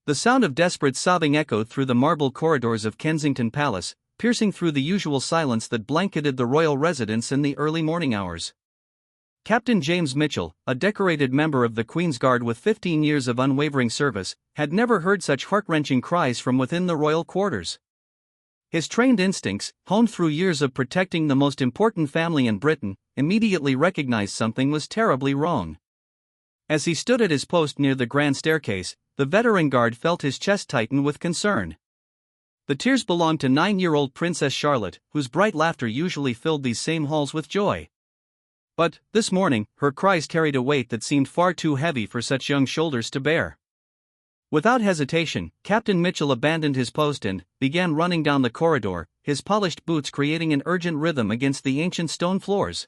The sound of desperate sobbing echoed through the marble corridors of Kensington Palace, piercing through the usual silence that blanketed the royal residence in the early morning hours. Captain James Mitchell, a decorated member of the Queen's Guard with 15 years of unwavering service, had never heard such heart-wrenching cries from within the royal quarters. His trained instincts, honed through years of protecting the most important family in Britain, immediately recognized something was terribly wrong. As he stood at his post near the grand staircase, the veteran guard felt his chest tighten with concern. The tears belonged to 9-year-old Princess Charlotte, whose bright laughter usually filled these same halls with joy. But, this morning, her cries carried a weight that seemed far too heavy for such young shoulders to bear. Without hesitation, Captain Mitchell abandoned his post and began running down the corridor, his polished boots creating an urgent rhythm against the ancient stone floors.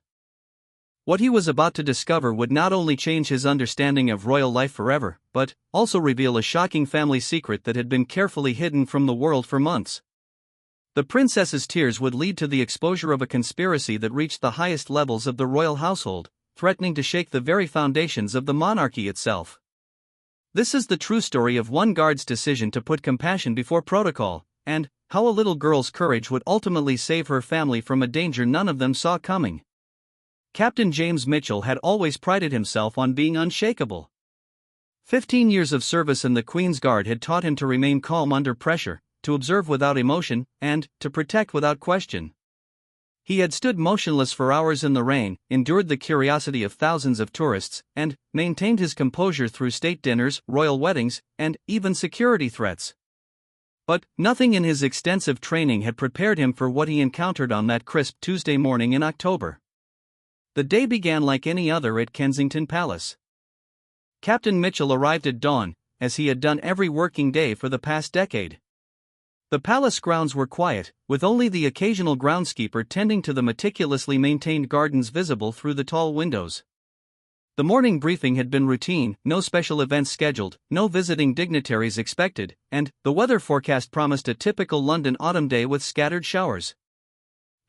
What he was about to discover would not only change his understanding of royal life forever, but also reveal a shocking family secret that had been carefully hidden from the world for months. The princess's tears would lead to the exposure of a conspiracy that reached the highest levels of the royal household, threatening to shake the very foundations of the monarchy itself. This is the true story of one guard's decision to put compassion before protocol, and how a little girl's courage would ultimately save her family from a danger none of them saw coming. Captain James Mitchell had always prided himself on being unshakable. 15 years of service in the Queen's Guard had taught him to remain calm under pressure, to observe without emotion, and to protect without question. He had stood motionless for hours in the rain, endured the curiosity of thousands of tourists, and maintained his composure through state dinners, royal weddings, and even security threats. But nothing in his extensive training had prepared him for what he encountered on that crisp Tuesday morning in October. The day began like any other at Kensington Palace. Captain Mitchell arrived at dawn, as he had done every working day for the past decade. The palace grounds were quiet, with only the occasional groundskeeper tending to the meticulously maintained gardens visible through the tall windows. The morning briefing had been routine, no special events scheduled, no visiting dignitaries expected, and the weather forecast promised a typical London autumn day with scattered showers.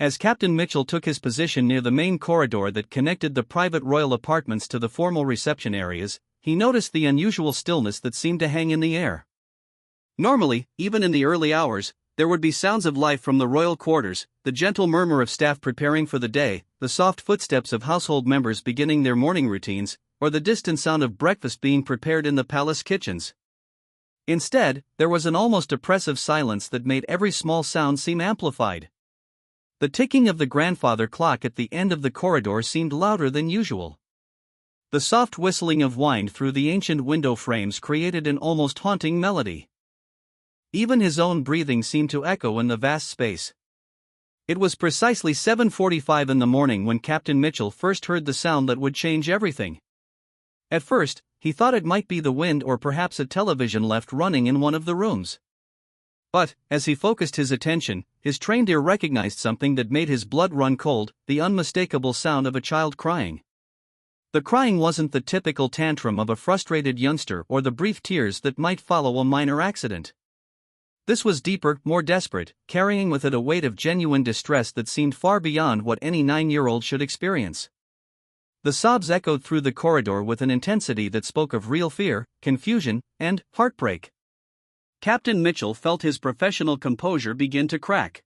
As Captain Mitchell took his position near the main corridor that connected the private royal apartments to the formal reception areas, he noticed the unusual stillness that seemed to hang in the air. Normally, even in the early hours, there would be sounds of life from the royal quarters, the gentle murmur of staff preparing for the day, the soft footsteps of household members beginning their morning routines, or the distant sound of breakfast being prepared in the palace kitchens. Instead, there was an almost oppressive silence that made every small sound seem amplified. The ticking of the grandfather clock at the end of the corridor seemed louder than usual. The soft whistling of wind through the ancient window frames created an almost haunting melody. Even his own breathing seemed to echo in the vast space. It was precisely 7:45 in the morning when Captain Mitchell first heard the sound that would change everything. At first, he thought it might be the wind or perhaps a television left running in one of the rooms. But, as he focused his attention, his trained ear recognized something that made his blood run cold, the unmistakable sound of a child crying. The crying wasn't the typical tantrum of a frustrated youngster or the brief tears that might follow a minor accident. This was deeper, more desperate, carrying with it a weight of genuine distress that seemed far beyond what any 9-year-old should experience. The sobs echoed through the corridor with an intensity that spoke of real fear, confusion, and heartbreak. Captain Mitchell felt his professional composure begin to crack.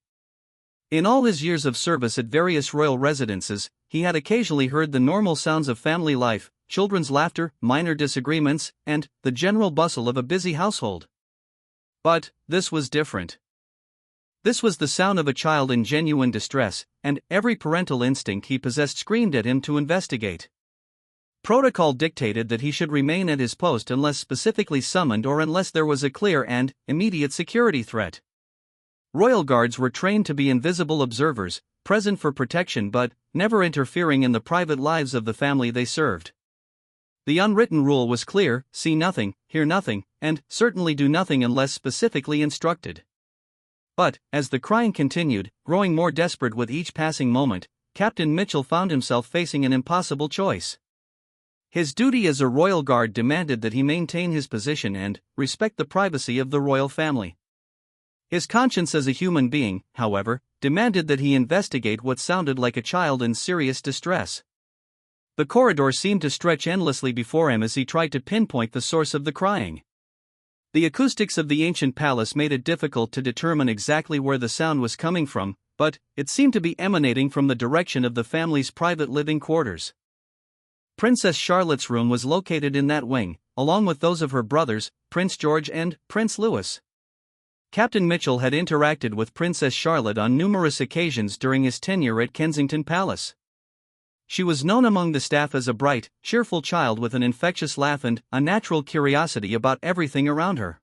In all his years of service at various royal residences, he had occasionally heard the normal sounds of family life, children's laughter, minor disagreements, and the general bustle of a busy household. But this was different. This was the sound of a child in genuine distress, and every parental instinct he possessed screamed at him to investigate. Protocol dictated that he should remain at his post unless specifically summoned or unless there was a clear and immediate security threat. Royal guards were trained to be invisible observers, present for protection but never interfering in the private lives of the family they served. The unwritten rule was clear: see nothing, hear nothing, and certainly do nothing unless specifically instructed. But, as the crying continued, growing more desperate with each passing moment, Captain Mitchell found himself facing an impossible choice. His duty as a royal guard demanded that he maintain his position and respect the privacy of the royal family. His conscience as a human being, however, demanded that he investigate what sounded like a child in serious distress. The corridor seemed to stretch endlessly before him as he tried to pinpoint the source of the crying. The acoustics of the ancient palace made it difficult to determine exactly where the sound was coming from, but it seemed to be emanating from the direction of the family's private living quarters. Princess Charlotte's room was located in that wing, along with those of her brothers, Prince George and Prince Louis. Captain Mitchell had interacted with Princess Charlotte on numerous occasions during his tenure at Kensington Palace. She was known among the staff as a bright, cheerful child with an infectious laugh and a natural curiosity about everything around her.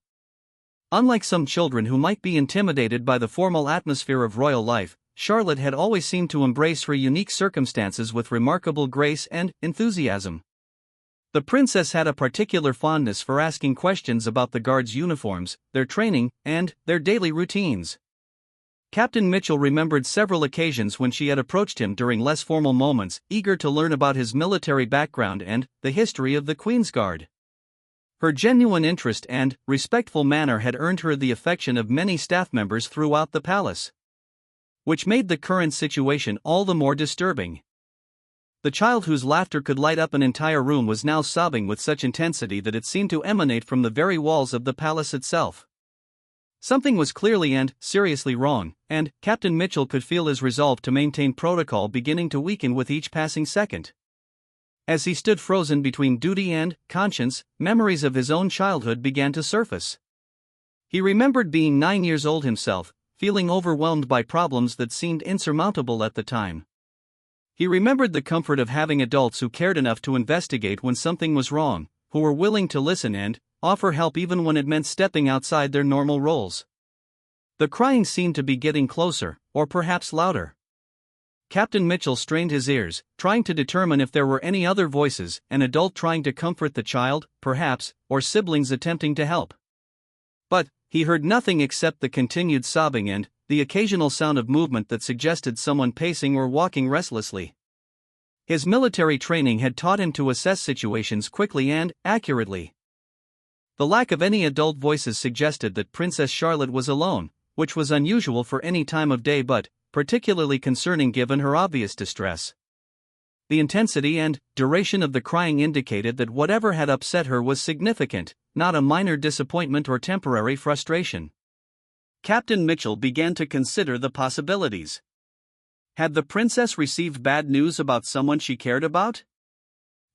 Unlike some children who might be intimidated by the formal atmosphere of royal life, Charlotte had always seemed to embrace her unique circumstances with remarkable grace and enthusiasm. The princess had a particular fondness for asking questions about the guards' uniforms, their training, and their daily routines. Captain Mitchell remembered several occasions when she had approached him during less formal moments, eager to learn about his military background and the history of the Queen's Guard. Her genuine interest and respectful manner had earned her the affection of many staff members throughout the palace, which made the current situation all the more disturbing. The child whose laughter could light up an entire room was now sobbing with such intensity that it seemed to emanate from the very walls of the palace itself. Something was clearly and seriously wrong, and Captain Mitchell could feel his resolve to maintain protocol beginning to weaken with each passing second. As he stood frozen between duty and conscience, memories of his own childhood began to surface. He remembered being 9 years old himself, feeling overwhelmed by problems that seemed insurmountable at the time. He remembered the comfort of having adults who cared enough to investigate when something was wrong, who were willing to listen and offer help even when it meant stepping outside their normal roles. The crying seemed to be getting closer, or perhaps louder. Captain Mitchell strained his ears, trying to determine if there were any other voices, an adult trying to comfort the child, perhaps, or siblings attempting to help. But he heard nothing except the continued sobbing and the occasional sound of movement that suggested someone pacing or walking restlessly. His military training had taught him to assess situations quickly and accurately. The lack of any adult voices suggested that Princess Charlotte was alone, which was unusual for any time of day but particularly concerning given her obvious distress. The intensity and duration of the crying indicated that whatever had upset her was significant, not a minor disappointment or temporary frustration. Captain Mitchell began to consider the possibilities. Had the princess received bad news about someone she cared about?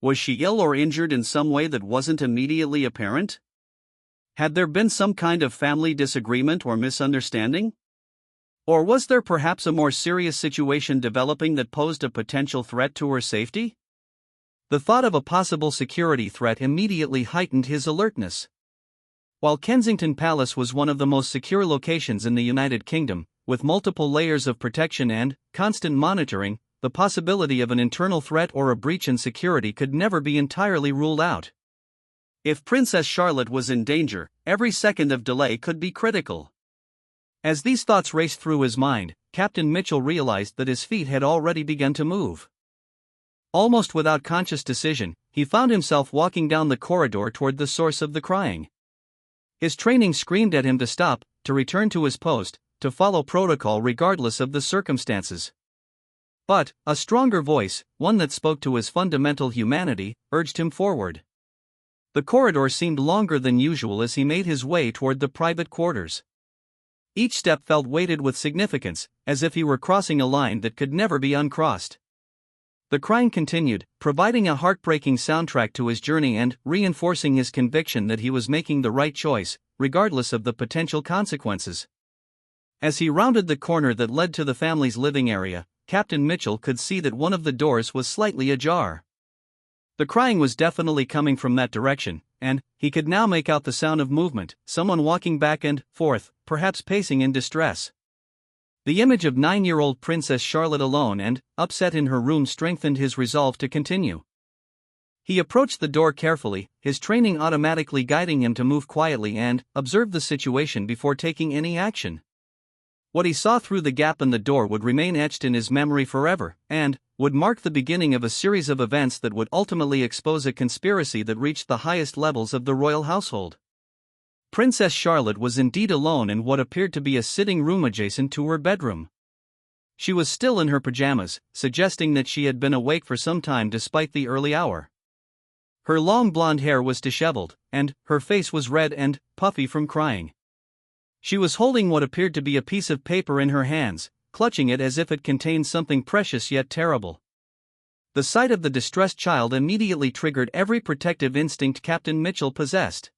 Was she ill or injured in some way that wasn't immediately apparent? Had there been some kind of family disagreement or misunderstanding? Or was there perhaps a more serious situation developing that posed a potential threat to her safety? The thought of a possible security threat immediately heightened his alertness. While Kensington Palace was one of the most secure locations in the United Kingdom, with multiple layers of protection and constant monitoring, the possibility of an internal threat or a breach in security could never be entirely ruled out. If Princess Charlotte was in danger, every second of delay could be critical. As these thoughts raced through his mind, Captain Mitchell realized that his feet had already begun to move. Almost without conscious decision, he found himself walking down the corridor toward the source of the crying. His training screamed at him to stop, to return to his post, to follow protocol regardless of the circumstances. But a stronger voice, one that spoke to his fundamental humanity, urged him forward. The corridor seemed longer than usual as he made his way toward the private quarters. Each step felt weighted with significance, as if he were crossing a line that could never be uncrossed. The crying continued, providing a heartbreaking soundtrack to his journey and reinforcing his conviction that he was making the right choice, regardless of the potential consequences. As he rounded the corner that led to the family's living area, Captain Mitchell could see that one of the doors was slightly ajar. The crying was definitely coming from that direction, and he could now make out the sound of movement, someone walking back and forth, perhaps pacing in distress. The image of 9-year-old Princess Charlotte alone and upset in her room strengthened his resolve to continue. He approached the door carefully, his training automatically guiding him to move quietly and observe the situation before taking any action. What he saw through the gap in the door would remain etched in his memory forever, and would mark the beginning of a series of events that would ultimately expose a conspiracy that reached the highest levels of the royal household. Princess Charlotte was indeed alone in what appeared to be a sitting room adjacent to her bedroom. She was still in her pajamas, suggesting that she had been awake for some time despite the early hour. Her long blonde hair was disheveled, and her face was red and puffy from crying. She was holding what appeared to be a piece of paper in her hands, clutching it as if it contained something precious yet terrible. The sight of the distressed child immediately triggered every protective instinct Captain Mitchell possessed.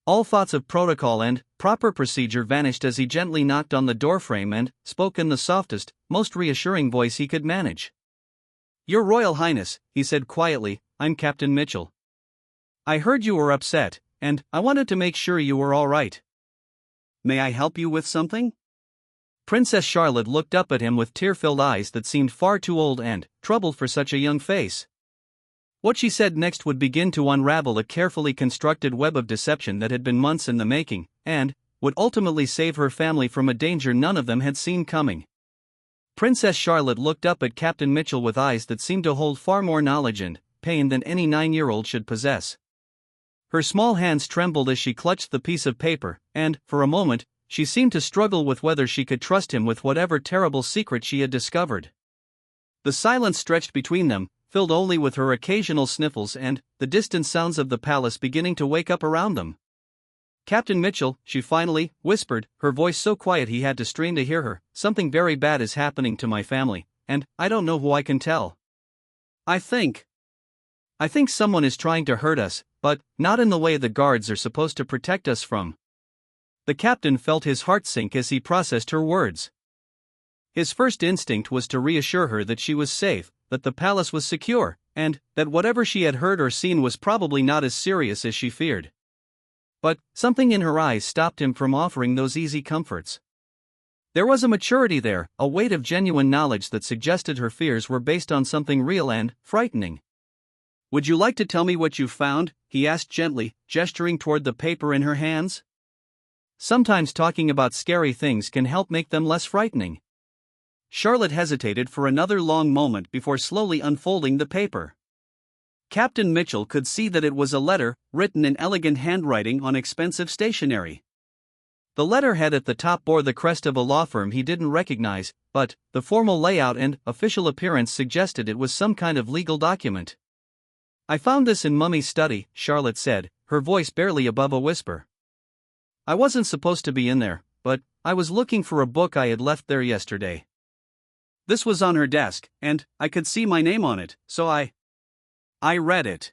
All thoughts of protocol and proper procedure vanished as he gently knocked on the doorframe and spoke in the softest, most reassuring voice he could manage. "Your Royal Highness," he said quietly, "I'm Captain Mitchell. I heard you were upset, and I wanted to make sure you were all right. May I help you with something?" Princess Charlotte looked up at him with tear-filled eyes that seemed far too old and troubled for such a young face. What she said next would begin to unravel a carefully constructed web of deception that had been months in the making, and would ultimately save her family from a danger none of them had seen coming. Princess Charlotte looked up at Captain Mitchell with eyes that seemed to hold far more knowledge and pain than any 9-year-old should possess. Her small hands trembled as she clutched the piece of paper, and, for a moment, she seemed to struggle with whether she could trust him with whatever terrible secret she had discovered. The silence stretched between them, filled only with her occasional sniffles and the distant sounds of the palace beginning to wake up around them. "Captain Mitchell," she finally whispered, her voice so quiet he had to strain to hear her, "something very bad is happening to my family, and I don't know who I can tell. I think someone is trying to hurt us, but not in the way the guards are supposed to protect us from." The captain felt his heart sink as he processed her words. His first instinct was to reassure her that she was safe, that the palace was secure, and that whatever she had heard or seen was probably not as serious as she feared. But something in her eyes stopped him from offering those easy comforts. There was a maturity there, a weight of genuine knowledge that suggested her fears were based on something real and frightening. "Would you like to tell me what you've found?" he asked gently, gesturing toward the paper in her hands. "Sometimes talking about scary things can help make them less frightening." Charlotte hesitated for another long moment before slowly unfolding the paper. Captain Mitchell could see that it was a letter, written in elegant handwriting on expensive stationery. The letterhead at the top bore the crest of a law firm he didn't recognize, but the formal layout and official appearance suggested it was some kind of legal document. "I found this in Mummy's study," Charlotte said, her voice barely above a whisper. "I wasn't supposed to be in there, but I was looking for a book I had left there yesterday. This was on her desk, and I could see my name on it, so I read it."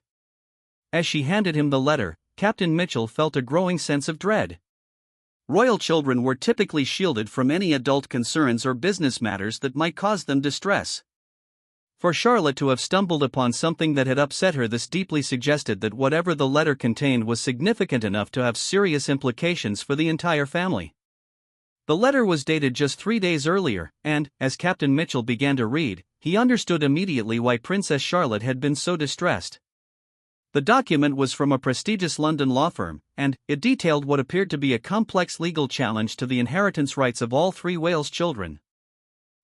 As she handed him the letter, Captain Mitchell felt a growing sense of dread. Royal children were typically shielded from any adult concerns or business matters that might cause them distress. For Charlotte to have stumbled upon something that had upset her this deeply suggested that whatever the letter contained was significant enough to have serious implications for the entire family. The letter was dated just 3 days earlier, and, as Captain Mitchell began to read, he understood immediately why Princess Charlotte had been so distressed. The document was from a prestigious London law firm, and it detailed what appeared to be a complex legal challenge to the inheritance rights of all 3 Wales children.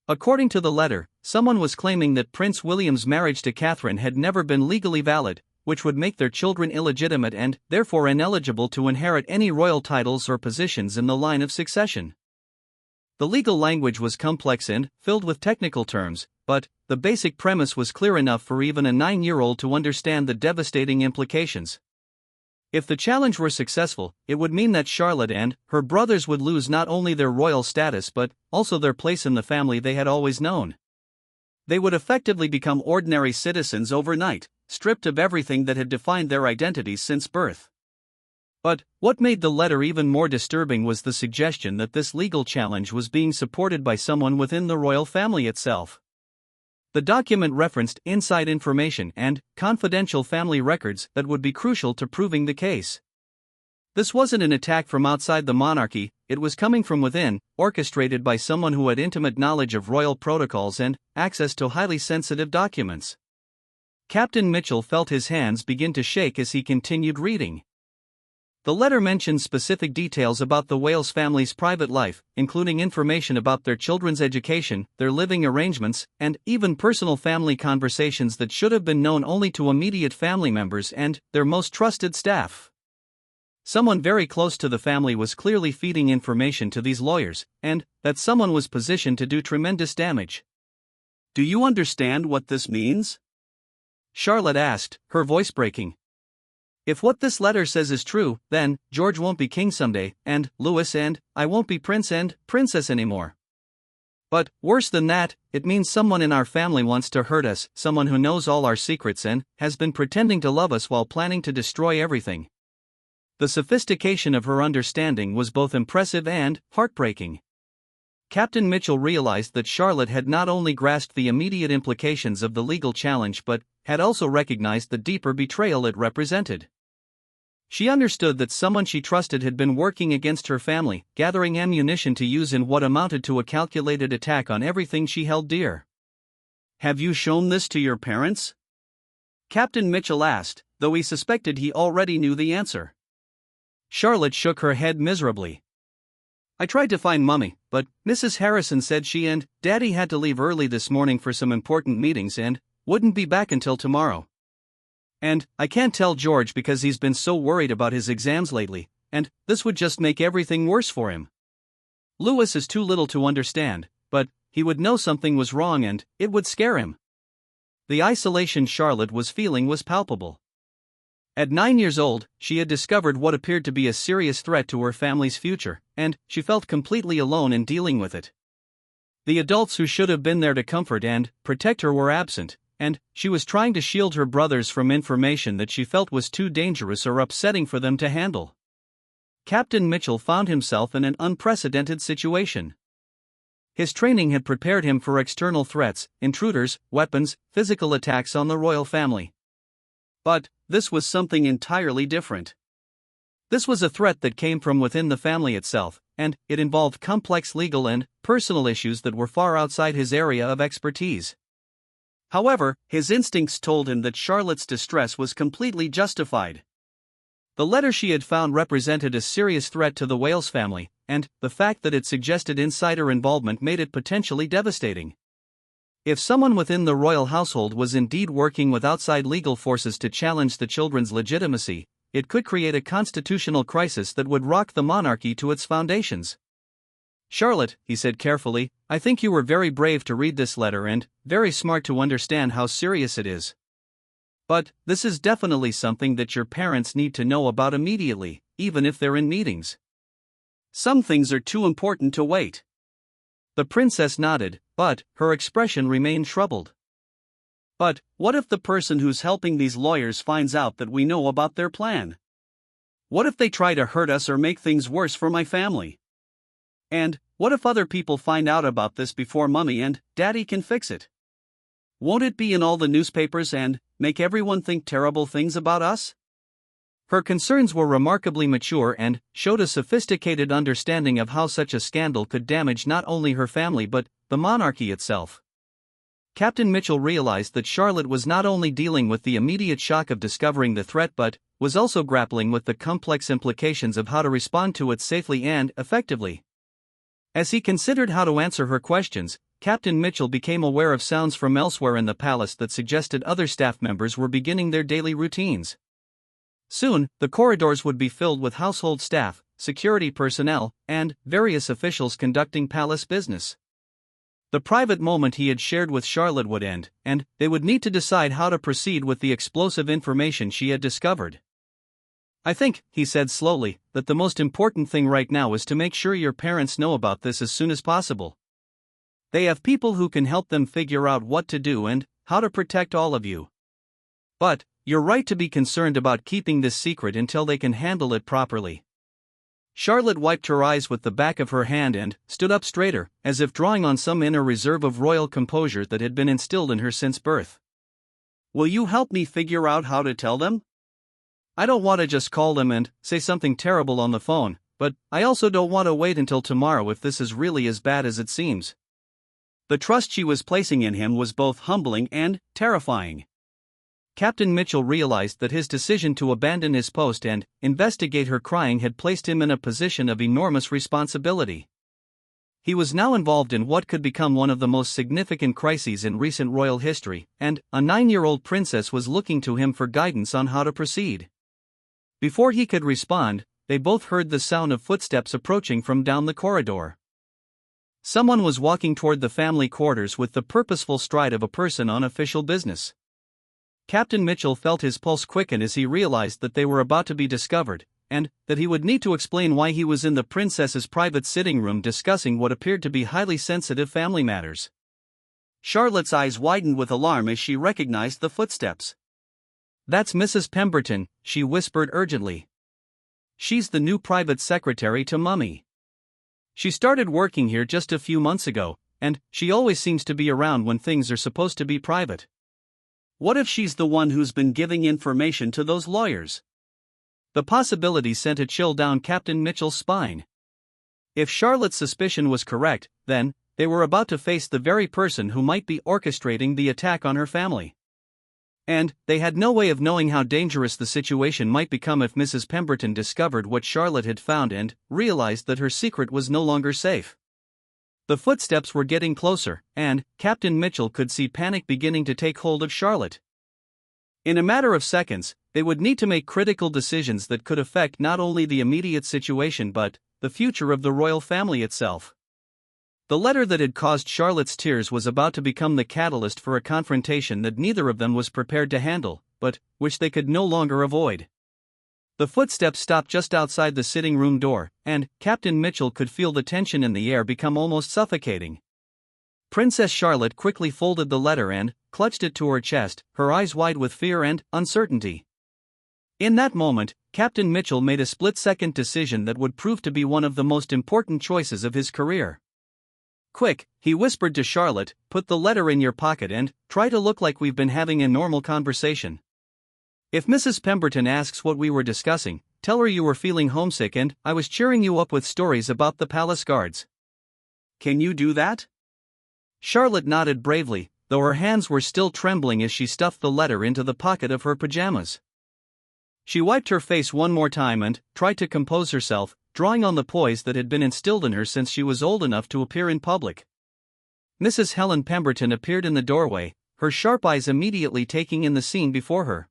According to the letter, someone was claiming that Prince William's marriage to Catherine had never been legally valid, which would make their children illegitimate and, therefore, ineligible to inherit any royal titles or positions in the line of succession. The legal language was complex and filled with technical terms, but the basic premise was clear enough for even a 9-year-old to understand the devastating implications. If the challenge were successful, it would mean that Charlotte and her brothers would lose not only their royal status but also their place in the family they had always known. They would effectively become ordinary citizens overnight, stripped of everything that had defined their identities since birth. But what made the letter even more disturbing was the suggestion that this legal challenge was being supported by someone within the royal family itself. The document referenced inside information and confidential family records that would be crucial to proving the case. This wasn't an attack from outside the monarchy, it was coming from within, orchestrated by someone who had intimate knowledge of royal protocols and access to highly sensitive documents. Captain Mitchell felt his hands begin to shake as he continued reading. The letter mentioned specific details about the Wales family's private life, including information about their children's education, their living arrangements, and even personal family conversations that should have been known only to immediate family members and their most trusted staff. Someone very close to the family was clearly feeding information to these lawyers, and that someone was positioned to do tremendous damage. "Do you understand what this means?" Charlotte asked, her voice breaking. If what this letter says is true, then George won't be king someday, and Louis and I won't be prince and princess anymore. But, worse than that, it means someone in our family wants to hurt us, someone who knows all our secrets and has been pretending to love us while planning to destroy everything. The sophistication of her understanding was both impressive and heartbreaking. Captain Mitchell realized that Charlotte had not only grasped the immediate implications of the legal challenge but had also recognized the deeper betrayal it represented. She understood that someone she trusted had been working against her family, gathering ammunition to use in what amounted to a calculated attack on everything she held dear. "Have you shown this to your parents?" Captain Mitchell asked, though he suspected he already knew the answer. Charlotte shook her head miserably. "I tried to find Mummy, but Mrs. Harrison said she and Daddy had to leave early this morning for some important meetings and wouldn't be back until tomorrow. And I can't tell George because he's been so worried about his exams lately, and this would just make everything worse for him. Louis is too little to understand, but he would know something was wrong and it would scare him." The isolation Charlotte was feeling was palpable. At 9 years old, she had discovered what appeared to be a serious threat to her family's future, and she felt completely alone in dealing with it. The adults who should have been there to comfort and protect her were absent, and she was trying to shield her brothers from information that she felt was too dangerous or upsetting for them to handle. Captain Mitchell found himself in an unprecedented situation. His training had prepared him for external threats, intruders, weapons, physical attacks on the royal family. But this was something entirely different. This was a threat that came from within the family itself, and it involved complex legal and personal issues that were far outside his area of expertise. However, his instincts told him that Charlotte's distress was completely justified. The letter she had found represented a serious threat to the Wales family, and the fact that it suggested insider involvement made it potentially devastating. If someone within the royal household was indeed working with outside legal forces to challenge the children's legitimacy, it could create a constitutional crisis that would rock the monarchy to its foundations. "Charlotte," he said carefully, "I think you were very brave to read this letter and very smart to understand how serious it is. But this is definitely something that your parents need to know about immediately, even if they're in meetings. Some things are too important to wait." The princess nodded, but her expression remained troubled. "But what if the person who's helping these lawyers finds out that we know about their plan? What if they try to hurt us or make things worse for my family? And what if other people find out about this before Mummy and Daddy can fix it? Won't it be in all the newspapers and make everyone think terrible things about us?" Her concerns were remarkably mature and showed a sophisticated understanding of how such a scandal could damage not only her family but the monarchy itself. Captain Mitchell realized that Charlotte was not only dealing with the immediate shock of discovering the threat but was also grappling with the complex implications of how to respond to it safely and effectively. As he considered how to answer her questions, Captain Mitchell became aware of sounds from elsewhere in the palace that suggested other staff members were beginning their daily routines. Soon, the corridors would be filled with household staff, security personnel, and various officials conducting palace business. The private moment he had shared with Charlotte would end, and they would need to decide how to proceed with the explosive information she had discovered. "I think," he said slowly, "that the most important thing right now is to make sure your parents know about this as soon as possible. They have people who can help them figure out what to do and how to protect all of you. But you're right to be concerned about keeping this secret until they can handle it properly." Charlotte wiped her eyes with the back of her hand and stood up straighter, as if drawing on some inner reserve of royal composure that had been instilled in her since birth. "Will you help me figure out how to tell them? I don't want to just call them and say something terrible on the phone, but I also don't want to wait until tomorrow if this is really as bad as it seems." The trust she was placing in him was both humbling and terrifying. Captain Mitchell realized that his decision to abandon his post and investigate her crying had placed him in a position of enormous responsibility. He was now involved in what could become one of the most significant crises in recent royal history, and a 9-year-old princess was looking to him for guidance on how to proceed. Before he could respond, they both heard the sound of footsteps approaching from down the corridor. Someone was walking toward the family quarters with the purposeful stride of a person on official business. Captain Mitchell felt his pulse quicken as he realized that they were about to be discovered, and that he would need to explain why he was in the princess's private sitting room discussing what appeared to be highly sensitive family matters. Charlotte's eyes widened with alarm as she recognized the footsteps. "That's Mrs. Pemberton," she whispered urgently. "She's the new private secretary to Mummy. She started working here just a few months ago, and she always seems to be around when things are supposed to be private. What if she's the one who's been giving information to those lawyers?" The possibility sent a chill down Captain Mitchell's spine. If Charlotte's suspicion was correct, then they were about to face the very person who might be orchestrating the attack on her family. And they had no way of knowing how dangerous the situation might become if Mrs. Pemberton discovered what Charlotte had found and realized that her secret was no longer safe. The footsteps were getting closer, and Captain Mitchell could see panic beginning to take hold of Charlotte. In a matter of seconds, they would need to make critical decisions that could affect not only the immediate situation but the future of the royal family itself. The letter that had caused Charlotte's tears was about to become the catalyst for a confrontation that neither of them was prepared to handle, but which they could no longer avoid. The footsteps stopped just outside the sitting room door, and Captain Mitchell could feel the tension in the air become almost suffocating. Princess Charlotte quickly folded the letter and clutched it to her chest, her eyes wide with fear and uncertainty. In that moment, Captain Mitchell made a split-second decision that would prove to be one of the most important choices of his career. "Quick," he whispered to Charlotte, "put the letter in your pocket and try to look like we've been having a normal conversation. If Mrs. Pemberton asks what we were discussing, tell her you were feeling homesick and I was cheering you up with stories about the palace guards." "Can you do that?" Charlotte nodded bravely, though her hands were still trembling as she stuffed the letter into the pocket of her pajamas. She wiped her face one more time and tried to compose herself, drawing on the poise that had been instilled in her since she was old enough to appear in public. Mrs. Helen Pemberton appeared in the doorway, her sharp eyes immediately taking in the scene before her.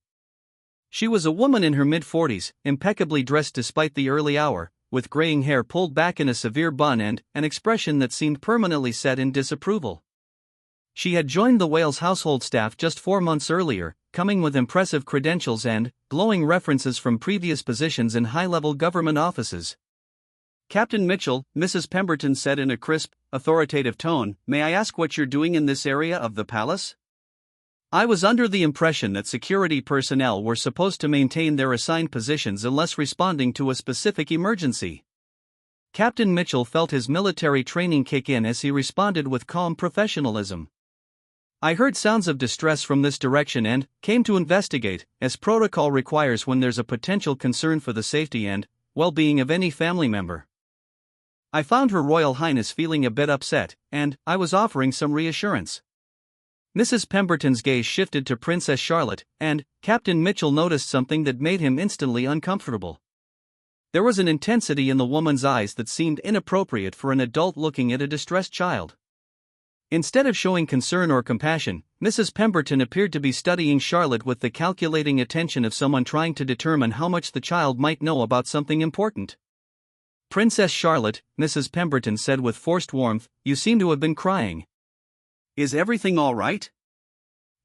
She was a woman in her mid-40s, impeccably dressed despite the early hour, with graying hair pulled back in a severe bun and an expression that seemed permanently set in disapproval. She had joined the Wales household staff just 4 months earlier, coming with impressive credentials and glowing references from previous positions in high-level government offices. "Captain Mitchell," Mrs. Pemberton said in a crisp, authoritative tone, "may I ask what you're doing in this area of the palace? I was under the impression that security personnel were supposed to maintain their assigned positions unless responding to a specific emergency." Captain Mitchell felt his military training kick in as he responded with calm professionalism. "I heard sounds of distress from this direction and came to investigate, as protocol requires when there's a potential concern for the safety and well-being of any family member. I found Her Royal Highness feeling a bit upset, and I was offering some reassurance." Mrs. Pemberton's gaze shifted to Princess Charlotte, and Captain Mitchell noticed something that made him instantly uncomfortable. There was an intensity in the woman's eyes that seemed inappropriate for an adult looking at a distressed child. Instead of showing concern or compassion, Mrs. Pemberton appeared to be studying Charlotte with the calculating attention of someone trying to determine how much the child might know about something important. "Princess Charlotte," Mrs. Pemberton said with forced warmth, "you seem to have been crying. Is everything all right?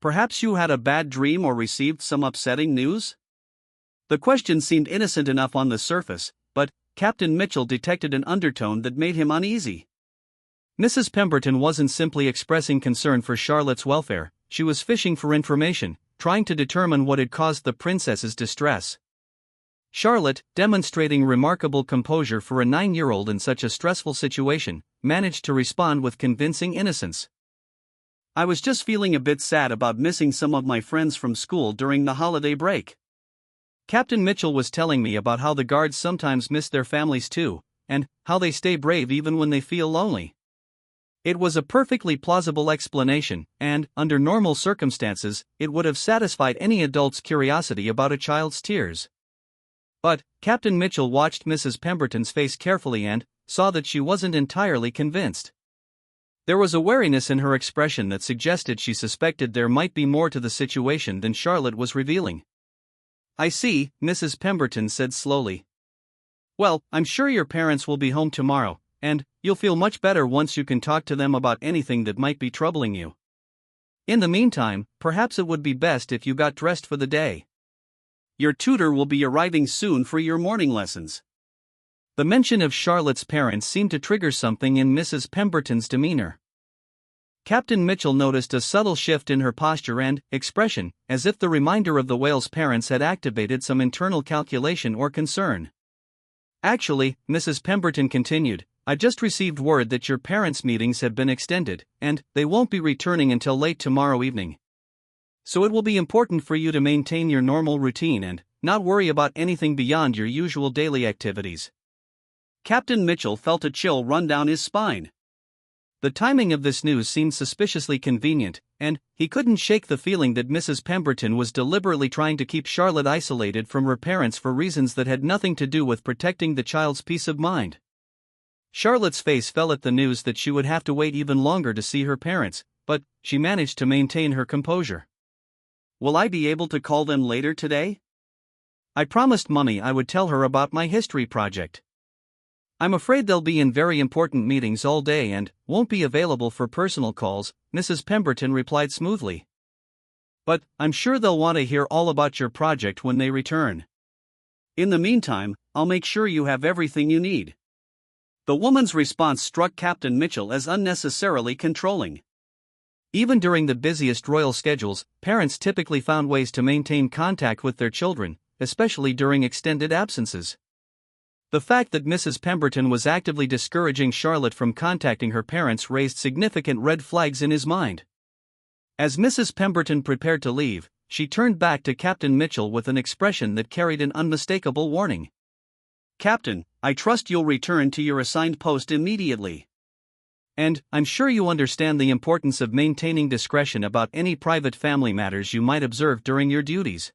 Perhaps you had a bad dream or received some upsetting news?" The question seemed innocent enough on the surface, but Captain Mitchell detected an undertone that made him uneasy. Mrs. Pemberton wasn't simply expressing concern for Charlotte's welfare, she was fishing for information, trying to determine what had caused the princess's distress. Charlotte, demonstrating remarkable composure for a 9-year-old in such a stressful situation, managed to respond with convincing innocence. "I was just feeling a bit sad about missing some of my friends from school during the holiday break. Captain Mitchell was telling me about how the guards sometimes miss their families too, and how they stay brave even when they feel lonely." It was a perfectly plausible explanation, and, under normal circumstances, it would have satisfied any adult's curiosity about a child's tears. But Captain Mitchell watched Mrs. Pemberton's face carefully and saw that she wasn't entirely convinced. There was a wariness in her expression that suggested she suspected there might be more to the situation than Charlotte was revealing. "I see," Mrs. Pemberton said slowly. "Well, I'm sure your parents will be home tomorrow, and you'll feel much better once you can talk to them about anything that might be troubling you." In the meantime, perhaps it would be best if you got dressed for the day. Your tutor will be arriving soon for your morning lessons. The mention of Charlotte's parents seemed to trigger something in Mrs. Pemberton's demeanor. Captain Mitchell noticed a subtle shift in her posture and expression, as if the reminder of the whale's parents had activated some internal calculation or concern. Actually, Mrs. Pemberton continued, I just received word that your parents' meetings have been extended, and they won't be returning until late tomorrow evening. So it will be important for you to maintain your normal routine and not worry about anything beyond your usual daily activities. Captain Mitchell felt a chill run down his spine. The timing of this news seemed suspiciously convenient, and he couldn't shake the feeling that Mrs. Pemberton was deliberately trying to keep Charlotte isolated from her parents for reasons that had nothing to do with protecting the child's peace of mind. Charlotte's face fell at the news that she would have to wait even longer to see her parents, but she managed to maintain her composure. Will I be able to call them later today? I promised Mummy I would tell her about my history project. I'm afraid they'll be in very important meetings all day and won't be available for personal calls, Mrs. Pemberton replied smoothly. But I'm sure they'll want to hear all about your project when they return. In the meantime, I'll make sure you have everything you need. The woman's response struck Captain Mitchell as unnecessarily controlling. Even during the busiest royal schedules, parents typically found ways to maintain contact with their children, especially during extended absences. The fact that Mrs. Pemberton was actively discouraging Charlotte from contacting her parents raised significant red flags in his mind. As Mrs. Pemberton prepared to leave, she turned back to Captain Mitchell with an expression that carried an unmistakable warning. Captain, I trust you'll return to your assigned post immediately. And I'm sure you understand the importance of maintaining discretion about any private family matters you might observe during your duties.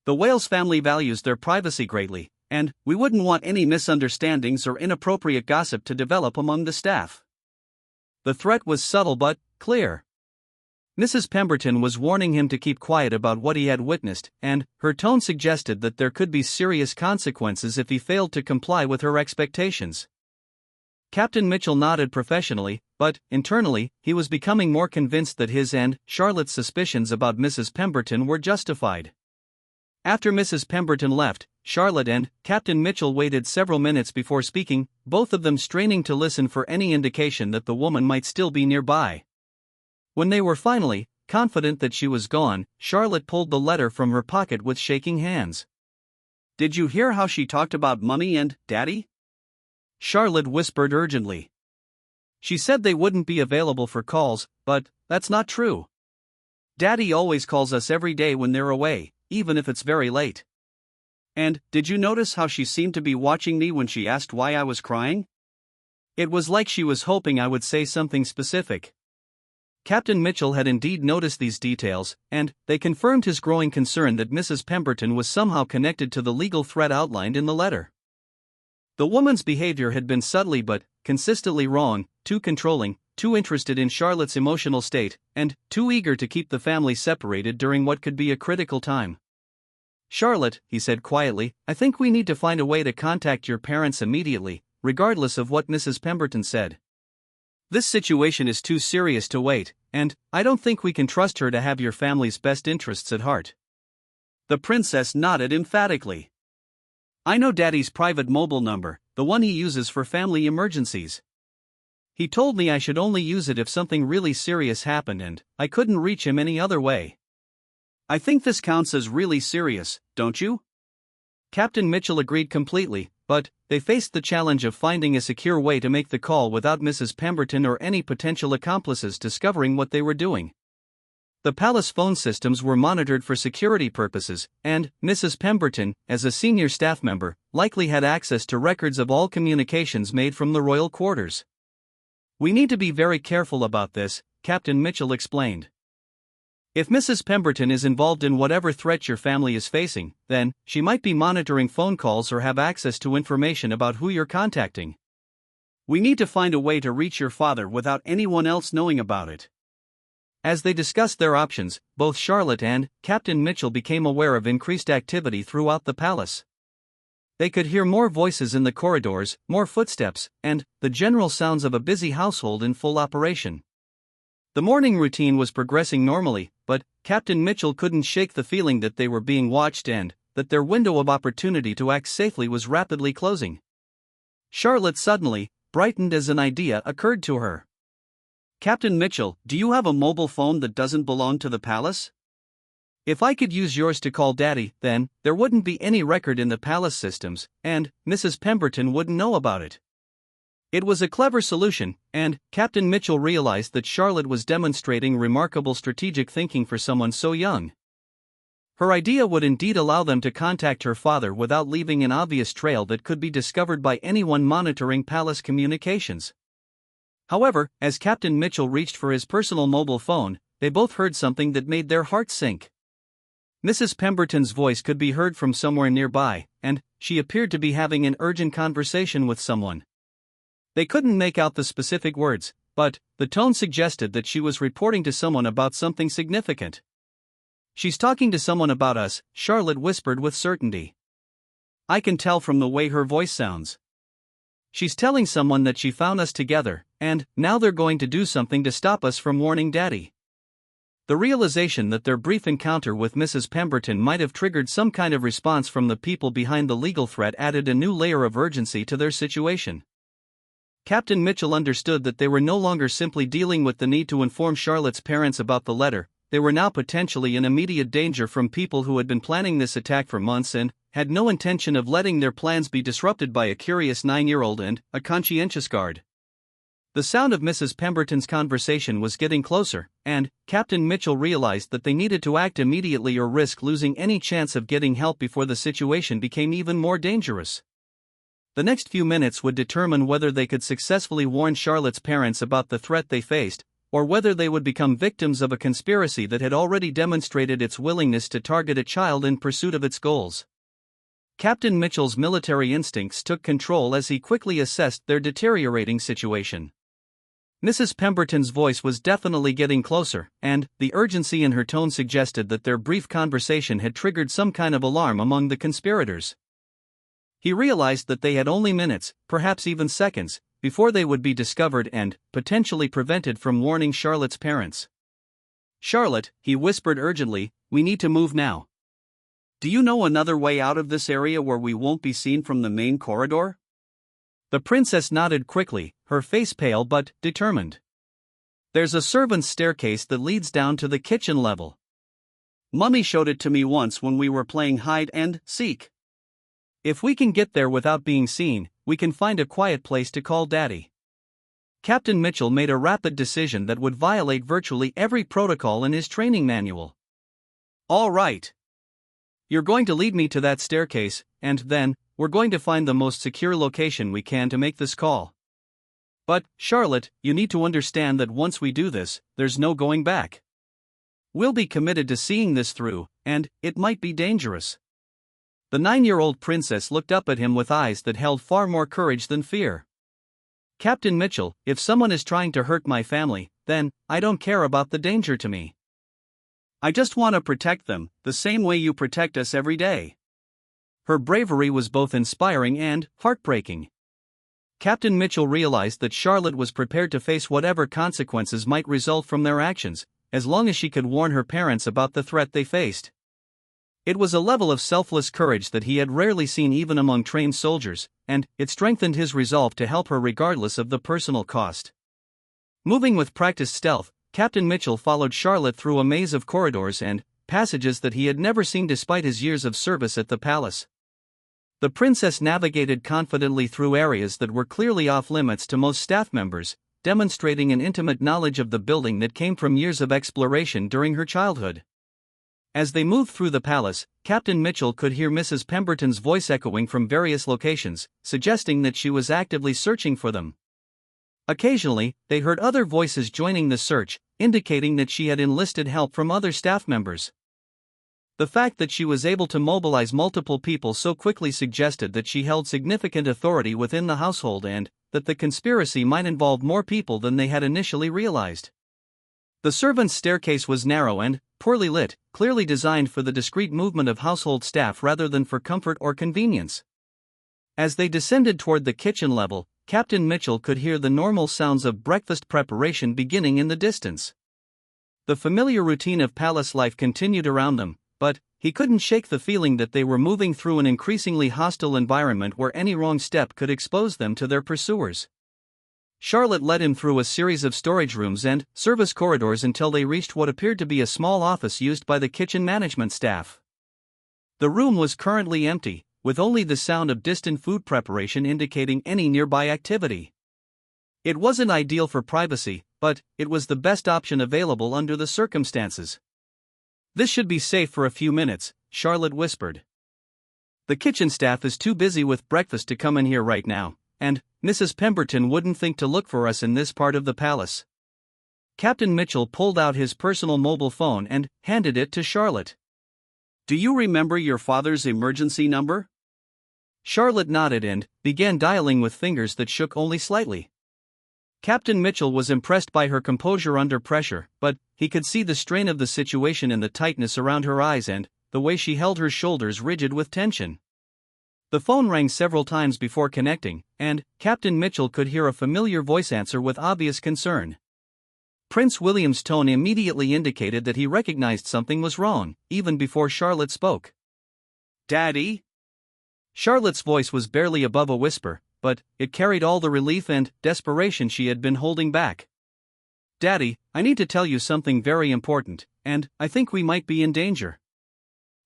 The Wales family values their privacy greatly, and we wouldn't want any misunderstandings or inappropriate gossip to develop among the staff. The threat was subtle but clear. Mrs. Pemberton was warning him to keep quiet about what he had witnessed, and her tone suggested that there could be serious consequences if he failed to comply with her expectations. Captain Mitchell nodded professionally, but internally, he was becoming more convinced that his and Charlotte's suspicions about Mrs. Pemberton were justified. After Mrs. Pemberton left, Charlotte and Captain Mitchell waited several minutes before speaking, both of them straining to listen for any indication that the woman might still be nearby. When they were finally confident that she was gone, Charlotte pulled the letter from her pocket with shaking hands. Did you hear how she talked about Mummy and Daddy? Charlotte whispered urgently. She said they wouldn't be available for calls, but that's not true. Daddy always calls us every day when they're away, even if it's very late. And did you notice how she seemed to be watching me when she asked why I was crying? It was like she was hoping I would say something specific. Captain Mitchell had indeed noticed these details, and they confirmed his growing concern that Mrs. Pemberton was somehow connected to the legal threat outlined in the letter. The woman's behavior had been subtly but consistently wrong, too controlling, too interested in Charlotte's emotional state, and too eager to keep the family separated during what could be a critical time. Charlotte, he said quietly, I think we need to find a way to contact your parents immediately, regardless of what Mrs. Pemberton said. This situation is too serious to wait, and I don't think we can trust her to have your family's best interests at heart. The princess nodded emphatically. I know Daddy's private mobile number, the one he uses for family emergencies. He told me I should only use it if something really serious happened and I couldn't reach him any other way. I think this counts as really serious, don't you? Captain Mitchell agreed completely, but they faced the challenge of finding a secure way to make the call without Mrs. Pemberton or any potential accomplices discovering what they were doing. The palace phone systems were monitored for security purposes, and Mrs. Pemberton, as a senior staff member, likely had access to records of all communications made from the royal quarters. We need to be very careful about this, Captain Mitchell explained. If Mrs. Pemberton is involved in whatever threat your family is facing, then she might be monitoring phone calls or have access to information about who you're contacting. We need to find a way to reach your father without anyone else knowing about it. As they discussed their options, both Charlotte and Captain Mitchell became aware of increased activity throughout the palace. They could hear more voices in the corridors, more footsteps, and the general sounds of a busy household in full operation. The morning routine was progressing normally, but Captain Mitchell couldn't shake the feeling that they were being watched and that their window of opportunity to act safely was rapidly closing. Charlotte suddenly brightened as an idea occurred to her. "Captain Mitchell, do you have a mobile phone that doesn't belong to the palace? If I could use yours to call Daddy, then there wouldn't be any record in the palace systems, and Mrs. Pemberton wouldn't know about it." It was a clever solution, and Captain Mitchell realized that Charlotte was demonstrating remarkable strategic thinking for someone so young. Her idea would indeed allow them to contact her father without leaving an obvious trail that could be discovered by anyone monitoring palace communications. However, as Captain Mitchell reached for his personal mobile phone, they both heard something that made their hearts sink. Mrs. Pemberton's voice could be heard from somewhere nearby, and she appeared to be having an urgent conversation with someone. They couldn't make out the specific words, but the tone suggested that she was reporting to someone about something significant. "She's talking to someone about us," Charlotte whispered with certainty. "I can tell from the way her voice sounds. She's telling someone that she found us together, and now they're going to do something to stop us from warning Daddy." The realization that their brief encounter with Mrs. Pemberton might have triggered some kind of response from the people behind the legal threat added a new layer of urgency to their situation. Captain Mitchell understood that they were no longer simply dealing with the need to inform Charlotte's parents about the letter. They were now potentially in immediate danger from people who had been planning this attack for months and had no intention of letting their plans be disrupted by a curious 9-year-old and a conscientious guard. The sound of Mrs. Pemberton's conversation was getting closer, and Captain Mitchell realized that they needed to act immediately or risk losing any chance of getting help before the situation became even more dangerous. The next few minutes would determine whether they could successfully warn Charlotte's parents about the threat they faced, or whether they would become victims of a conspiracy that had already demonstrated its willingness to target a child in pursuit of its goals. Captain Mitchell's military instincts took control as he quickly assessed their deteriorating situation. Mrs. Pemberton's voice was definitely getting closer, and the urgency in her tone suggested that their brief conversation had triggered some kind of alarm among the conspirators. He realized that they had only minutes, perhaps even seconds, before they would be discovered and potentially prevented from warning Charlotte's parents. "Charlotte," he whispered urgently, "we need to move now. Do you know another way out of this area where we won't be seen from the main corridor?" The princess nodded quickly, her face pale but determined. "There's a servant's staircase that leads down to the kitchen level. Mummy showed it to me once when we were playing hide and seek. If we can get there without being seen, we can find a quiet place to call Daddy." Captain Mitchell made a rapid decision that would violate virtually every protocol in his training manual. "All right. You're going to lead me to that staircase, and then we're going to find the most secure location we can to make this call. But, Charlotte, you need to understand that once we do this, there's no going back. We'll be committed to seeing this through, and it might be dangerous." The 9-year-old princess looked up at him with eyes that held far more courage than fear. "Captain Mitchell, if someone is trying to hurt my family, then I don't care about the danger to me. I just want to protect them, the same way you protect us every day." Her bravery was both inspiring and heartbreaking. Captain Mitchell realized that Charlotte was prepared to face whatever consequences might result from their actions, as long as she could warn her parents about the threat they faced. It was a level of selfless courage that he had rarely seen even among trained soldiers, and it strengthened his resolve to help her regardless of the personal cost. Moving with practiced stealth, Captain Mitchell followed Charlotte through a maze of corridors and passages that he had never seen despite his years of service at the palace. The princess navigated confidently through areas that were clearly off-limits to most staff members, demonstrating an intimate knowledge of the building that came from years of exploration during her childhood. As they moved through the palace, Captain Mitchell could hear Mrs. Pemberton's voice echoing from various locations, suggesting that she was actively searching for them. Occasionally, they heard other voices joining the search, indicating that she had enlisted help from other staff members. The fact that she was able to mobilize multiple people so quickly suggested that she held significant authority within the household and that the conspiracy might involve more people than they had initially realized. The servants' staircase was narrow and poorly lit, clearly designed for the discreet movement of household staff rather than for comfort or convenience. As they descended toward the kitchen level, Captain Mitchell could hear the normal sounds of breakfast preparation beginning in the distance. The familiar routine of palace life continued around them, but he couldn't shake the feeling that they were moving through an increasingly hostile environment where any wrong step could expose them to their pursuers. Charlotte led him through a series of storage rooms and service corridors until they reached what appeared to be a small office used by the kitchen management staff. The room was currently empty, with only the sound of distant food preparation indicating any nearby activity. It wasn't ideal for privacy, but it was the best option available under the circumstances. "This should be safe for a few minutes," Charlotte whispered. "The kitchen staff is too busy with breakfast to come in here right now, and Mrs. Pemberton wouldn't think to look for us in this part of the palace." Captain Mitchell pulled out his personal mobile phone and handed it to Charlotte. "Do you remember your father's emergency number?" Charlotte nodded and began dialing with fingers that shook only slightly. Captain Mitchell was impressed by her composure under pressure, but he could see the strain of the situation in the tightness around her eyes and the way she held her shoulders rigid with tension. The phone rang several times before connecting, and Captain Mitchell could hear a familiar voice answer with obvious concern. Prince William's tone immediately indicated that he recognized something was wrong, even before Charlotte spoke. "Daddy?" Charlotte's voice was barely above a whisper, but it carried all the relief and desperation she had been holding back. "Daddy, I need to tell you something very important, and I think we might be in danger."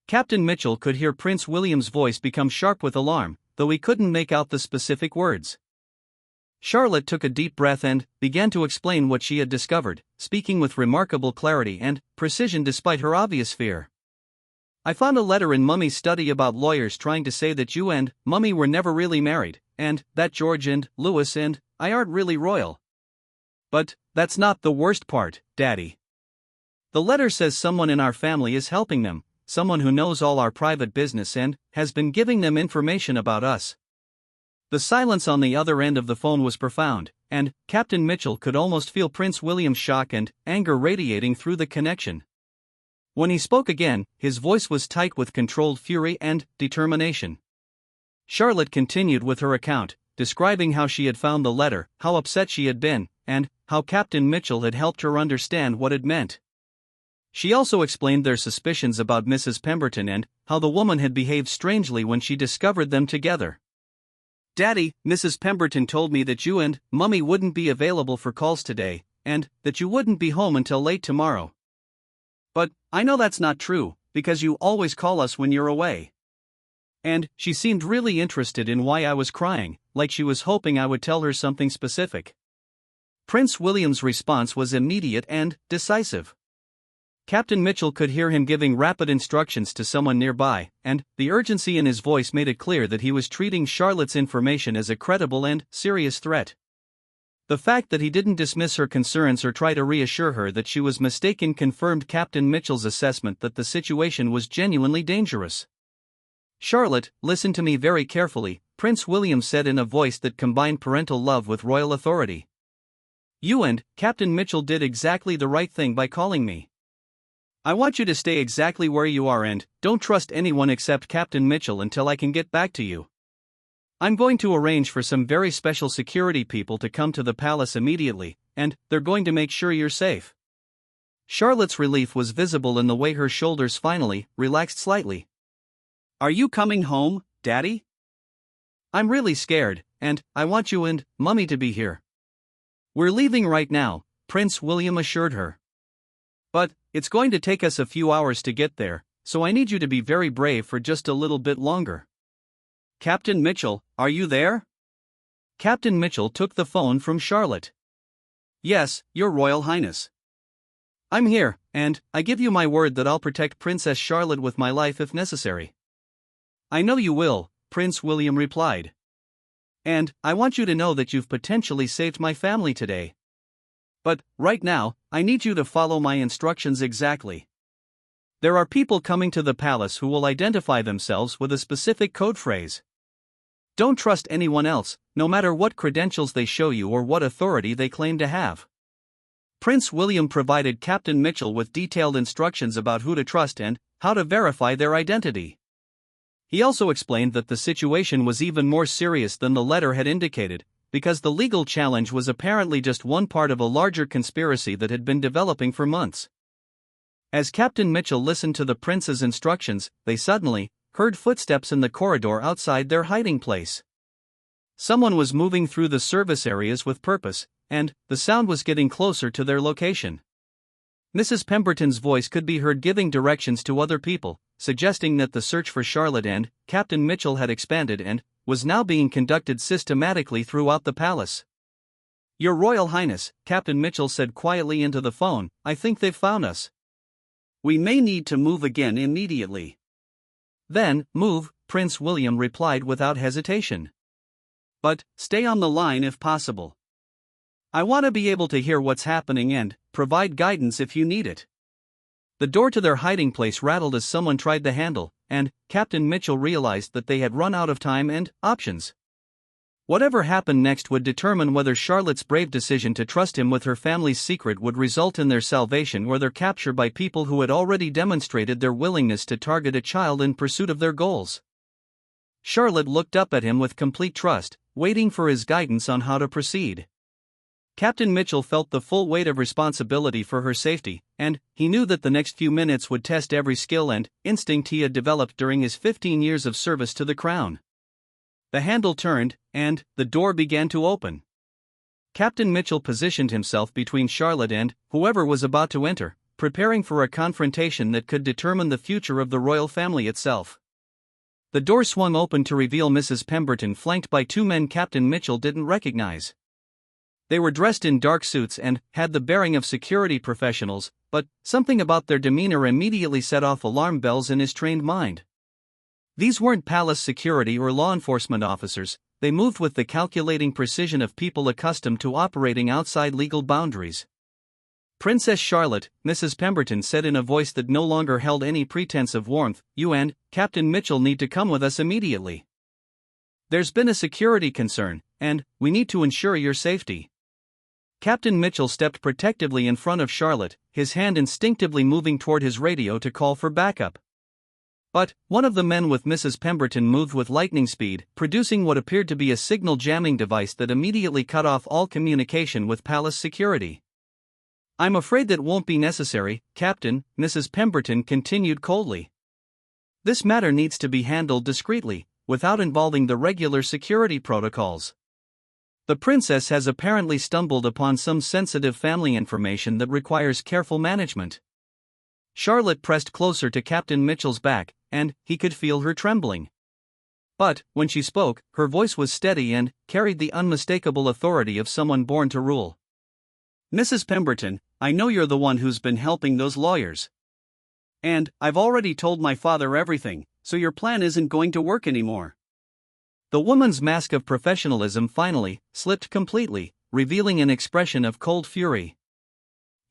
Captain Mitchell could hear Prince William's voice become sharp with alarm, though he couldn't make out the specific words. Charlotte took a deep breath and began to explain what she had discovered, speaking with remarkable clarity and precision despite her obvious fear. "I found a letter in Mummy's study about lawyers trying to say that you and Mummy were never really married, and that George and Louis and I aren't really royal. But that's not the worst part, Daddy. The letter says someone in our family is helping them, someone who knows all our private business and has been giving them information about us." The silence on the other end of the phone was profound, and Captain Mitchell could almost feel Prince William's shock and anger radiating through the connection. When he spoke again, his voice was tight with controlled fury and determination. Charlotte continued with her account, describing how she had found the letter, how upset she had been, and how Captain Mitchell had helped her understand what it meant. She also explained their suspicions about Mrs. Pemberton and how the woman had behaved strangely when she discovered them together. "Daddy, Mrs. Pemberton told me that you and Mummy wouldn't be available for calls today, and that you wouldn't be home until late tomorrow. But I know that's not true, because you always call us when you're away." And she seemed really interested in why I was crying, like she was hoping I would tell her something specific. Prince William's response was immediate and decisive. Captain Mitchell could hear him giving rapid instructions to someone nearby, and the urgency in his voice made it clear that he was treating Charlotte's information as a credible and serious threat. The fact that he didn't dismiss her concerns or try to reassure her that she was mistaken confirmed Captain Mitchell's assessment that the situation was genuinely dangerous. "Charlotte, listen to me very carefully," Prince William said in a voice that combined parental love with royal authority. "You and Captain Mitchell did exactly the right thing by calling me. I want you to stay exactly where you are and don't trust anyone except Captain Mitchell until I can get back to you. I'm going to arrange for some very special security people to come to the palace immediately, and they're going to make sure you're safe." Charlotte's relief was visible in the way her shoulders finally relaxed slightly. "Are you coming home, Daddy?" "I'm really scared, and I want you and Mummy to be here." "We're leaving right now," Prince William assured her. "But it's going to take us a few hours to get there, so I need you to be very brave for just a little bit longer." "Captain Mitchell, are you there?" Captain Mitchell took the phone from Charlotte. "Yes, Your Royal Highness. I'm here, and I give you my word that I'll protect Princess Charlotte with my life if necessary." "I know you will," Prince William replied. "And I want you to know that you've potentially saved my family today. But right now, I need you to follow my instructions exactly. There are people coming to the palace who will identify themselves with a specific code phrase. Don't trust anyone else, no matter what credentials they show you or what authority they claim to have." Prince William provided Captain Mitchell with detailed instructions about who to trust and how to verify their identity. He also explained that the situation was even more serious than the letter had indicated, because the legal challenge was apparently just one part of a larger conspiracy that had been developing for months. As Captain Mitchell listened to the prince's instructions, they suddenly heard footsteps in the corridor outside their hiding place. Someone was moving through the service areas with purpose, and the sound was getting closer to their location. Mrs. Pemberton's voice could be heard giving directions to other people, suggesting that the search for Charlotte and Captain Mitchell had expanded and was now being conducted systematically throughout the palace. "Your Royal Highness," Captain Mitchell said quietly into the phone, "I think they've found us. We may need to move again immediately." "Then, move," Prince William replied without hesitation. "But stay on the line if possible. I want to be able to hear what's happening and provide guidance if you need it." The door to their hiding place rattled as someone tried the handle, and Captain Mitchell realized that they had run out of time and options. Whatever happened next would determine whether Charlotte's brave decision to trust him with her family's secret would result in their salvation or their capture by people who had already demonstrated their willingness to target a child in pursuit of their goals. Charlotte looked up at him with complete trust, waiting for his guidance on how to proceed. Captain Mitchell felt the full weight of responsibility for her safety, and he knew that the next few minutes would test every skill and instinct he had developed during his 15 years of service to the crown. The handle turned, and the door began to open. Captain Mitchell positioned himself between Charlotte and whoever was about to enter, preparing for a confrontation that could determine the future of the royal family itself. The door swung open to reveal Mrs. Pemberton flanked by two men Captain Mitchell didn't recognize. They were dressed in dark suits and had the bearing of security professionals, but something about their demeanor immediately set off alarm bells in his trained mind. These weren't palace security or law enforcement officers, they moved with the calculating precision of people accustomed to operating outside legal boundaries. "Princess Charlotte," Mrs. Pemberton said in a voice that no longer held any pretense of warmth, "you and Captain Mitchell need to come with us immediately. There's been a security concern, and we need to ensure your safety." Captain Mitchell stepped protectively in front of Charlotte, his hand instinctively moving toward his radio to call for backup. But one of the men with Mrs. Pemberton moved with lightning speed, producing what appeared to be a signal jamming device that immediately cut off all communication with palace security. "I'm afraid that won't be necessary, Captain," Mrs. Pemberton continued coldly. "This matter needs to be handled discreetly, without involving the regular security protocols. The princess has apparently stumbled upon some sensitive family information that requires careful management." Charlotte pressed closer to Captain Mitchell's back, and he could feel her trembling. But when she spoke, her voice was steady and carried the unmistakable authority of someone born to rule. "Mrs. Pemberton, I know you're the one who's been helping those lawyers. And I've already told my father everything, so your plan isn't going to work anymore." The woman's mask of professionalism finally slipped completely, revealing an expression of cold fury.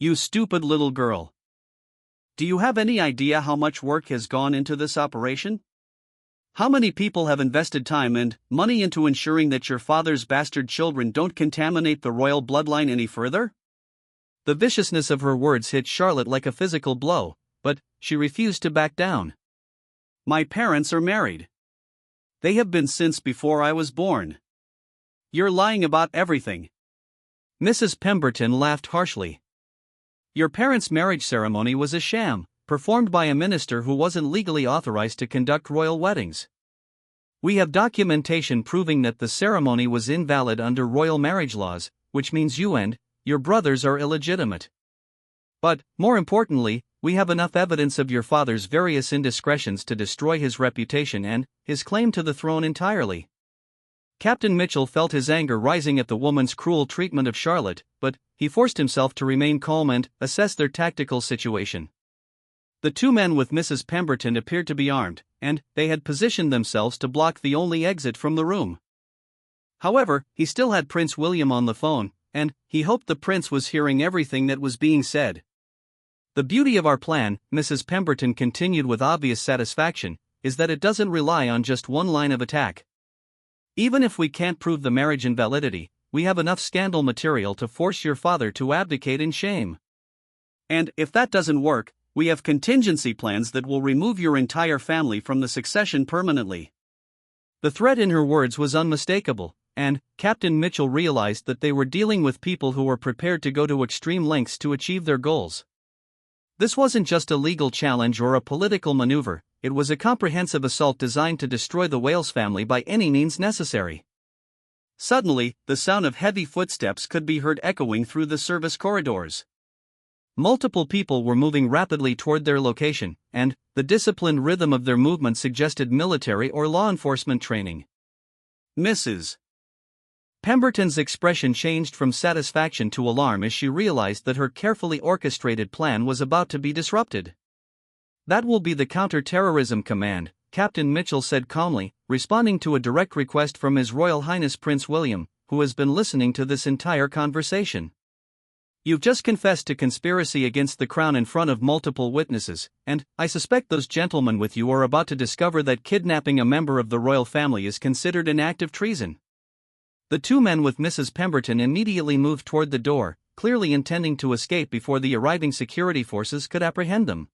"You stupid little girl. Do you have any idea how much work has gone into this operation? How many people have invested time and money into ensuring that your father's bastard children don't contaminate the royal bloodline any further?" The viciousness of her words hit Charlotte like a physical blow, but she refused to back down. "My parents are married. They have been since before I was born. You're lying about everything." Mrs. Pemberton laughed harshly. "Your parents' marriage ceremony was a sham, performed by a minister who wasn't legally authorized to conduct royal weddings. We have documentation proving that the ceremony was invalid under royal marriage laws, which means you and your brothers are illegitimate. But, more importantly, we have enough evidence of your father's various indiscretions to destroy his reputation and his claim to the throne entirely." Captain Mitchell felt his anger rising at the woman's cruel treatment of Charlotte, but he forced himself to remain calm and assess their tactical situation. The two men with Mrs. Pemberton appeared to be armed, and they had positioned themselves to block the only exit from the room. However, he still had Prince William on the phone, and he hoped the prince was hearing everything that was being said. "The beauty of our plan," Mrs. Pemberton continued with obvious satisfaction, "is that it doesn't rely on just one line of attack. Even if we can't prove the marriage invalidity, we have enough scandal material to force your father to abdicate in shame. And if that doesn't work, we have contingency plans that will remove your entire family from the succession permanently." The threat in her words was unmistakable, and Captain Mitchell realized that they were dealing with people who were prepared to go to extreme lengths to achieve their goals. This wasn't just a legal challenge or a political maneuver, it was a comprehensive assault designed to destroy the Wales family by any means necessary. Suddenly, the sound of heavy footsteps could be heard echoing through the service corridors. Multiple people were moving rapidly toward their location, and the disciplined rhythm of their movement suggested military or law enforcement training. Mrs. Pemberton's expression changed from satisfaction to alarm as she realized that her carefully orchestrated plan was about to be disrupted. "That will be the Counter-Terrorism Command," Captain Mitchell said calmly, responding to a direct request from His Royal Highness Prince William, who has been listening to this entire conversation. "You've just confessed to conspiracy against the Crown in front of multiple witnesses, and I suspect those gentlemen with you are about to discover that kidnapping a member of the royal family is considered an act of treason." The two men with Mrs. Pemberton immediately moved toward the door, clearly intending to escape before the arriving security forces could apprehend them.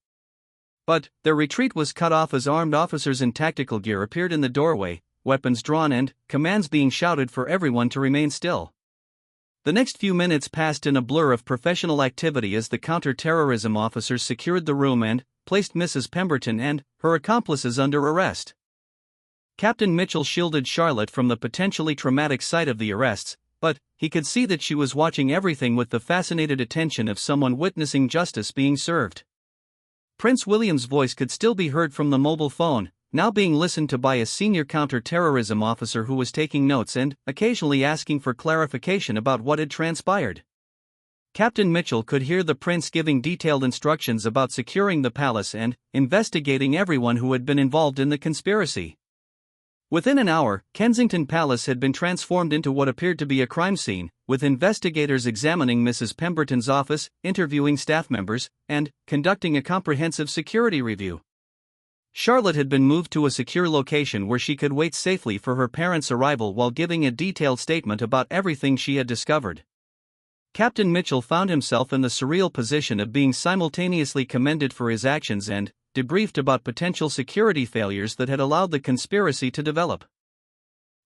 But their retreat was cut off as armed officers in tactical gear appeared in the doorway, weapons drawn and commands being shouted for everyone to remain still. The next few minutes passed in a blur of professional activity as the counter-terrorism officers secured the room and placed Mrs. Pemberton and her accomplices under arrest. Captain Mitchell shielded Charlotte from the potentially traumatic sight of the arrests, but he could see that she was watching everything with the fascinated attention of someone witnessing justice being served. Prince William's voice could still be heard from the mobile phone, now being listened to by a senior counter-terrorism officer who was taking notes and occasionally asking for clarification about what had transpired. Captain Mitchell could hear the prince giving detailed instructions about securing the palace and investigating everyone who had been involved in the conspiracy. Within an hour, Kensington Palace had been transformed into what appeared to be a crime scene, with investigators examining Mrs. Pemberton's office, interviewing staff members, and conducting a comprehensive security review. Charlotte had been moved to a secure location where she could wait safely for her parents' arrival while giving a detailed statement about everything she had discovered. Captain Mitchell found himself in the surreal position of being simultaneously commended for his actions and debriefed about potential security failures that had allowed the conspiracy to develop.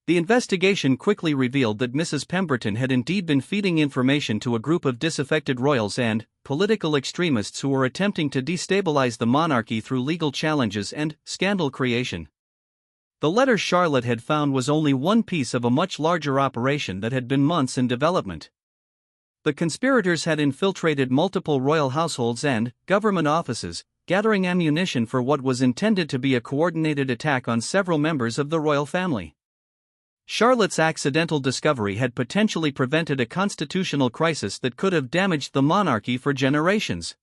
The investigation quickly revealed that Mrs. Pemberton had indeed been feeding information to a group of disaffected royals and political extremists who were attempting to destabilize the monarchy through legal challenges and scandal creation. The letter Charlotte had found was only one piece of a much larger operation that had been months in development. The conspirators had infiltrated multiple royal households and government offices, gathering ammunition for what was intended to be a coordinated attack on several members of the royal family. Charlotte's accidental discovery had potentially prevented a constitutional crisis that could have damaged the monarchy for generations.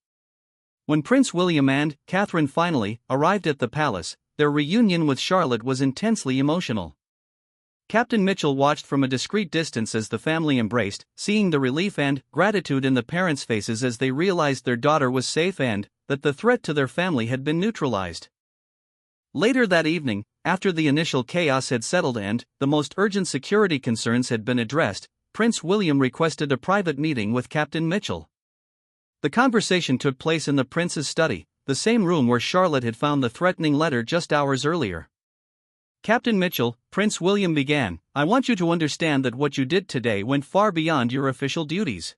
When Prince William and Catherine finally arrived at the palace, their reunion with Charlotte was intensely emotional. Captain Mitchell watched from a discreet distance as the family embraced, seeing the relief and gratitude in the parents' faces as they realized their daughter was safe and that the threat to their family had been neutralized. Later that evening, after the initial chaos had settled and the most urgent security concerns had been addressed, Prince William requested a private meeting with Captain Mitchell. The conversation took place in the prince's study, the same room where Charlotte had found the threatening letter just hours earlier. "Captain Mitchell," Prince William began, "I want you to understand that what you did today went far beyond your official duties.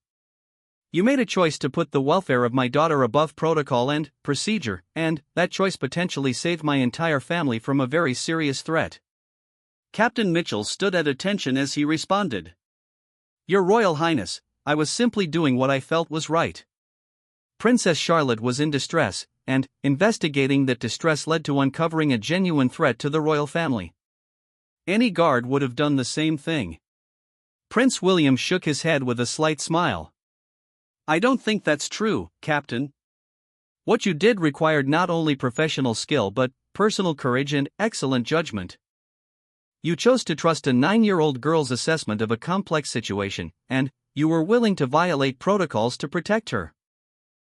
You made a choice to put the welfare of my daughter above protocol and procedure, and that choice potentially saved my entire family from a very serious threat." Captain Mitchell stood at attention as he responded. "Your Royal Highness, I was simply doing what I felt was right." Princess Charlotte was in distress, and investigating that distress led to uncovering a genuine threat to the royal family. Any guard would have done the same thing. Prince William shook his head with a slight smile. "I don't think that's true, Captain. What you did required not only professional skill but personal courage and excellent judgment. You chose to trust a 9-year-old girl's assessment of a complex situation, and you were willing to violate protocols to protect her.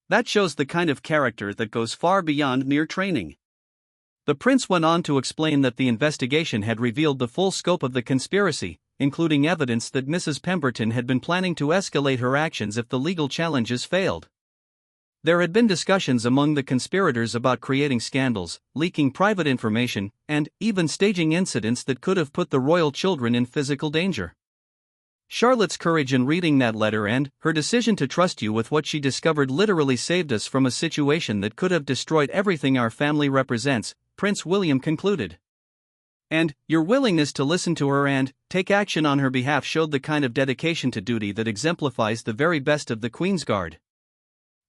That shows the kind of character that goes far beyond mere training." The prince went on to explain that the investigation had revealed the full scope of the conspiracy, including evidence that Mrs. Pemberton had been planning to escalate her actions if the legal challenges failed. There had been discussions among the conspirators about creating scandals, leaking private information, and even staging incidents that could have put the royal children in physical danger. Charlotte's courage in reading that letter and her decision to trust you with what she discovered literally saved us from a situation that could have destroyed everything our family represents," Prince William concluded. "And your willingness to listen to her and take action on her behalf showed the kind of dedication to duty that exemplifies the very best of the Queen's Guard."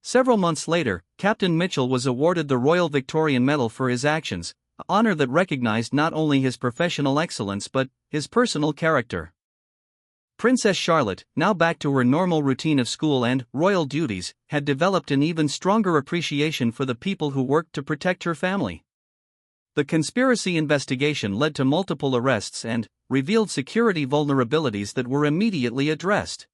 Several months later, Captain Mitchell was awarded the Royal Victorian Medal for his actions, an honor that recognized not only his professional excellence but his personal character. Princess Charlotte, now back to her normal routine of school and royal duties, had developed an even stronger appreciation for the people who worked to protect her family. The conspiracy investigation led to multiple arrests and revealed security vulnerabilities that were immediately addressed.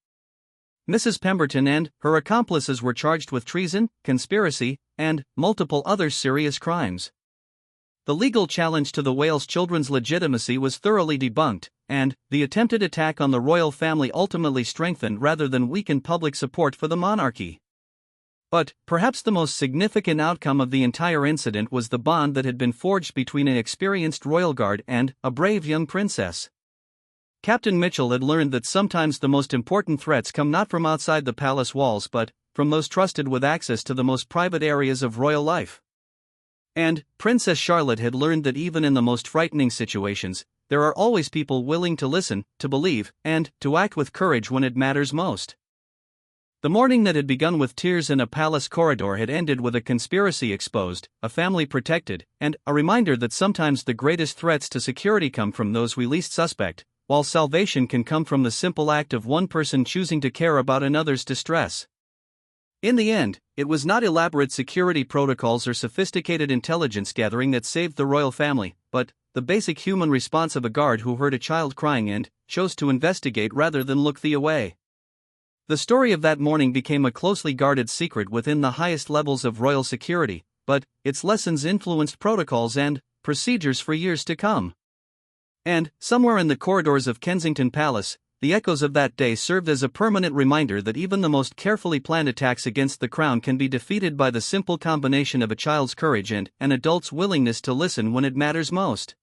Mrs. Pemberton and her accomplices were charged with treason, conspiracy, and multiple other serious crimes. The legal challenge to the Wales children's legitimacy was thoroughly debunked, and the attempted attack on the royal family ultimately strengthened rather than weakened public support for the monarchy. But perhaps the most significant outcome of the entire incident was the bond that had been forged between an experienced royal guard and a brave young princess. Captain Mitchell had learned that sometimes the most important threats come not from outside the palace walls but from those trusted with access to the most private areas of royal life. And Princess Charlotte had learned that even in the most frightening situations, there are always people willing to listen, to believe, and to act with courage when it matters most. The morning that had begun with tears in a palace corridor had ended with a conspiracy exposed, a family protected, and a reminder that sometimes the greatest threats to security come from those we least suspect, while salvation can come from the simple act of one person choosing to care about another's distress. In the end, it was not elaborate security protocols or sophisticated intelligence gathering that saved the royal family, but the basic human response of a guard who heard a child crying and chose to investigate rather than look the away. The story of that morning became a closely guarded secret within the highest levels of royal security, but its lessons influenced protocols and procedures for years to come. And, somewhere in the corridors of Kensington Palace, the echoes of that day served as a permanent reminder that even the most carefully planned attacks against the crown can be defeated by the simple combination of a child's courage and an adult's willingness to listen when it matters most.